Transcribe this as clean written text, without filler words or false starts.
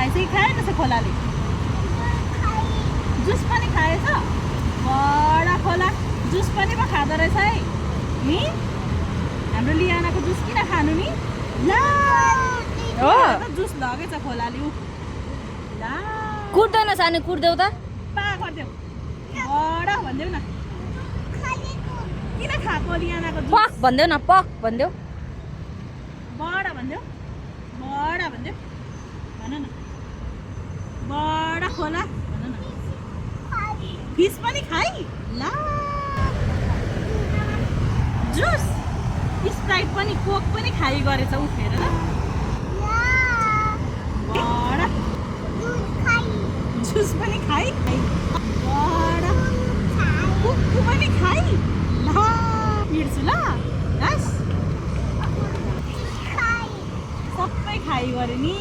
खाएछ कि खाएन छ खोलाले? जुस पनि खाएछ? बडा खोला जुस पनि पो खाँदो रहेछ है नि। हाम्रो लियानाको जुस किन खानु नि? ला हो जुस लगेछ खोलाले। उ ला कुट्दैन सानो कुट्देऊ त पा गरिदेऊ बडा भन्देऊ न किन खाएको लियानाको जुस? पक भन्देऊ न पक भन्देऊ बडा भन्देऊ भन न बडा खोला भन न। फिस पनि खाइ ला जुस स्प्राइट पनि कोक पनि खाइ गरेछ उ फेर बडा जुस पनि खाइ बडा कुक्कु पनि खाइ ला पिर्छु ल बस सबै खाइ गरे नि।